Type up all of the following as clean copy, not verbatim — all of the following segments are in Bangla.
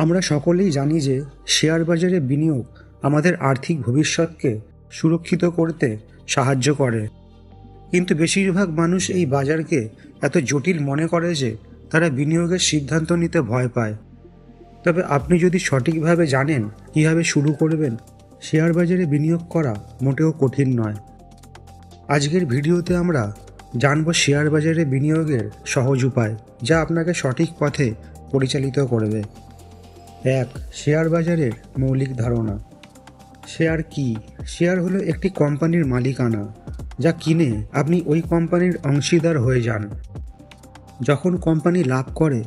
আমরা সকলেই জানি যে শেয়ার বাজারে বিনিয়োগ আমাদের আর্থিক ভবিষ্যৎকে সুরক্ষিত করতে সাহায্য করে, কিন্তু বেশিরভাগ মানুষ এই বাজারকে এত জটিল মনে করে যে তারা বিনিয়োগের সিদ্ধান্ত নিতে ভয় পায়। তবে আপনি যদি সঠিকভাবে জানেন কীভাবে শুরু করবেন, শেয়ার বাজারে বিনিয়োগ করা মোটেও কঠিন নয়। আজকের ভিডিওতে আমরা জানব শেয়ার বাজারে বিনিয়োগের সহজ উপায়, যা আপনাকে সঠিক পথে পরিচালিত করবে। 1. শেয়ার বাজারের মৌলিক ধারণা। শেয়ার কি? শেয়ার হলো একটি কোম্পানির মালিকানা, যা কিনে আপনি ওই কোম্পানির অংশীদার হয়ে যান। যখন কোম্পানি লাভ করে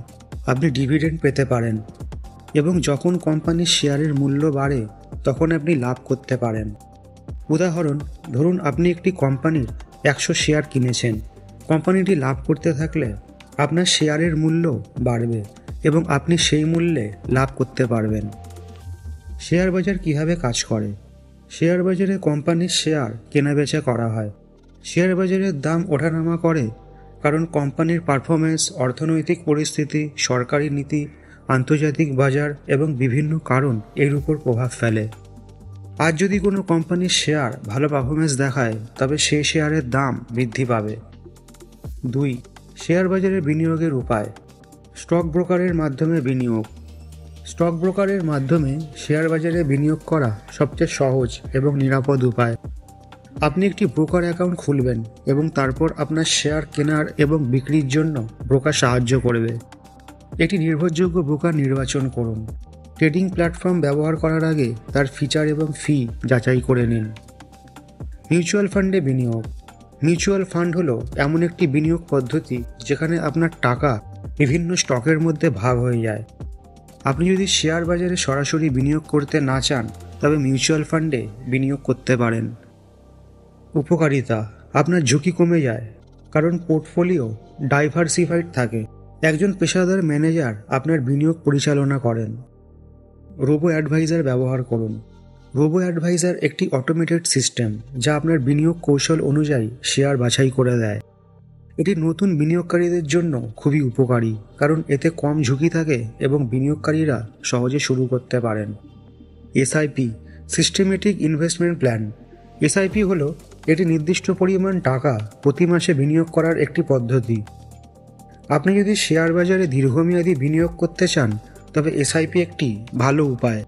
আপনি ডিভিডেন্ড পেতে পারেন, এবং যখন কোম্পানির শেয়ারের মূল্য বাড়ে তখন আপনি লাভ করতে পারেন। উদাহরণ, ধরুন আপনি একটি কোম্পানির 100 শেয়ার কিনেছেন। কোম্পানিটি লাভ করতে থাকলে আপনার শেয়ারের মূল্য বাড়বে এবং আপনি সেই মূল্যে লাভ করতে পারবেন। শেয়ার বাজার কিভাবে কাজ করে? শেয়ার বাজারে কোম্পানির শেয়ার কেনাবেচা করা হয়। শেয়ার বাজারের দাম ওঠানামা করে কারণ কোম্পানির পারফরম্যান্স, অর্থনৈতিক পরিস্থিতি, সরকারি নীতি, আন্তর্জাতিক বাজার এবং বিভিন্ন কারণ এর উপর প্রভাব ফেলে। আজ যদি কোনো কোম্পানির শেয়ার ভালো পারফরম্যান্স দেখায়, তবে সেই শেয়ারের দাম বৃদ্ধি পাবে। 2. শেয়ার বাজারে বিনিয়োগের উপায়। স্টক ব্রোকারের মাধ্যমে বিনিয়োগ। স্টক ব্রোকারের মাধ্যমে শেয়ার বাজারে বিনিয়োগ করা সবচেয়ে সহজ এবং নিরাপদ উপায়। আপনি একটি ব্রোকার অ্যাকাউন্ট খুলবেন এবং তারপর আপনার শেয়ার কেনার এবং বিক্রির জন্য ব্রোকার সাহায্য করবে। একটি নির্ভরযোগ্য ব্রোকার নির্বাচন করুন। ট্রেডিং প্ল্যাটফর্ম ব্যবহার করার আগে তার ফিচার এবং ফি যাচাই করে নিন। মিউচুয়াল ফান্ডে বিনিয়োগ। মিউচুয়াল ফান্ড হলো এমন একটি বিনিয়োগ পদ্ধতি যেখানে আপনার টাকা বিভিন্ন স্টকের মধ্যে ভাগ হয়ে যায়। আপনি যদি শেয়ার বাজারে সরাসরি বিনিয়োগ করতে না চান, তবে মিউচুয়াল ফান্ডে বিনিয়োগ করতে পারেন। উপকারিতা: আপনার ঝুঁকি কমে যায় কারণ পোর্টফোলিও ডাইভার্সিফাইড থাকে। একজন পেশাদার ম্যানেজার আপনার বিনিয়োগ পরিচালনা করেন। রোবো অ্যাডভাইজার ব্যবহার করুন। রোবো অ্যাডভাইজার একটি অটোমেটেড সিস্টেম যা আপনার বিনিয়োগ কৌশল অনুযায়ী শেয়ার বাছাই করে দেয়। এটি নতুন বিনিয়োগকারীদের জন্য খুবই উপকারী কারণ এতে কম ঝুঁকি থাকে এবং বিনিয়োগকারীরা সহজে শুরু করতে পারেন। SIP, systematic investment plan. SIP হলো একটি নির্দিষ্ট পরিমাণ টাকা প্রতি মাসে বিনিয়োগ করার একটি পদ্ধতি। আপনি যদি শেয়ার বাজারে দীর্ঘমেয়াদী বিনিয়োগ করতে চান, তবে এসআইপি একটি ভালো উপায়।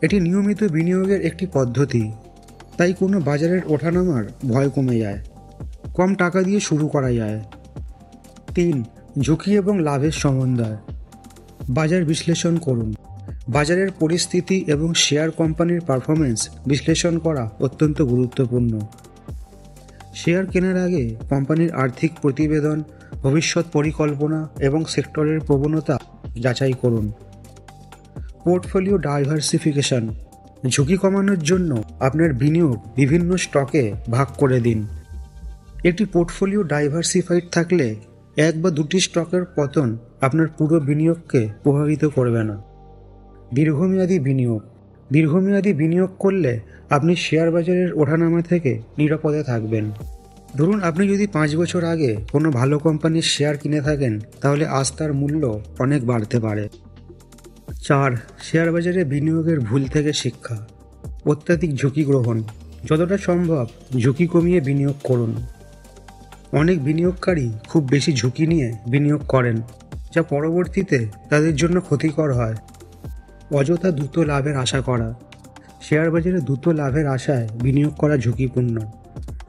এটি নিয়মিত বিনিয়োগের একটি পদ্ধতি, তাই কোনো বাজারের ওঠানামার ভয় কমে যায়। কম টাকা দিয়ে শুরু করা যায়। 3. ঝুঁকি এবং লাভের সমন্বয়। বাজার বিশ্লেষণ করুন। বাজারের পরিস্থিতি এবং শেয়ার কোম্পানির পারফরম্যান্স বিশ্লেষণ করা অত্যন্ত গুরুত্বপূর্ণ। শেয়ার কেনার আগে কোম্পানির আর্থিক প্রতিবেদন, ভবিষ্যৎ পরিকল্পনা এবং সেক্টরের প্রবণতা যাচাই করুন। Portfolio diversification. ঝুঁকি কমানোর জন্য আপনার বিনিয়োগ বিভিন্ন স্টকে ভাগ করে দিন। একটি পোর্টফোলিও ডাইভার্সিফাইড থাকলে 1 বা 2টি স্টকের পতন আপনার পুরো বিনিয়োগকে প্রভাবিত করবে না। দীর্ঘমেয়াদী বিনিয়োগ। দীর্ঘমেয়াদী বিনিয়োগ করলে আপনি শেয়ার বাজারের ওঠানামা থেকে নিরাপদে থাকবেন। ধরুন আপনি যদি 5 বছর আগে কোনো ভালো কোম্পানির শেয়ার কিনে থাকেন, তাহলে আজ তার মূল্য অনেক বাড়তে পারে। 4. শেয়ার বাজারে বিনিয়োগের ভুল থেকে শিক্ষা। অত্যাধিক ঝুঁকি গ্রহণ। যতটা সম্ভব ঝুঁকি কমিয়ে বিনিয়োগ করুন। অনেক বিনিয়োগকারী খুব বেশি ঝুঁকি নিয়ে বিনিয়োগ করেন, যা পরবর্তীতে তাদের জন্য ক্ষতিকর হয়। অযথা দ্রুত লাভের আশা করা। শেয়ার বাজারে দ্রুত লাভের আশায় বিনিয়োগ করা ঝুঁকিপূর্ণ।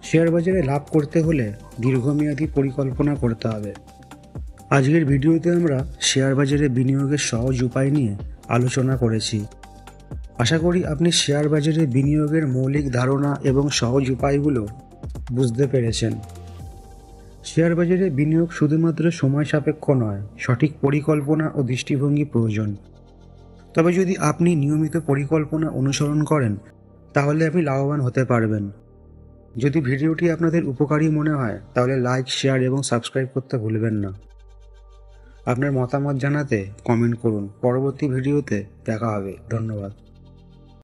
শেয়ার বাজারে লাভ করতে হলে দীর্ঘমেয়াদী পরিকল্পনা করতে হবে। আজকের ভিডিওতে আমরা শেয়ার বাজারে বিনিয়োগের সহজ উপায় নিয়ে আলোচনা করেছি। আশা করি আপনি শেয়ার বাজারে বিনিয়োগের মৌলিক ধারণা এবং সহজ উপায়গুলো বুঝতে পেরেছেন। শেয়ার বাজারে বিনিয়োগ শুধুমাত্র সময় সাপেক্ষ নয়, সঠিক পরিকল্পনা ও দৃষ্টিভঙ্গি প্রয়োজন। তবে যদি আপনি নিয়মিত পরিকল্পনা অনুসরণ করেন, তাহলে আপনি লাভবান হতে পারবেন। যদি ভিডিওটি আপনাদের উপকারী মনে হয়, তাহলে লাইক, শেয়ার এবং সাবস্ক্রাইব করতে ভুলবেন না। আপনার মতামত জানাতে কমেন্ট করুন। পরবর্তী ভিডিওতে দেখা হবে। ধন্যবাদ।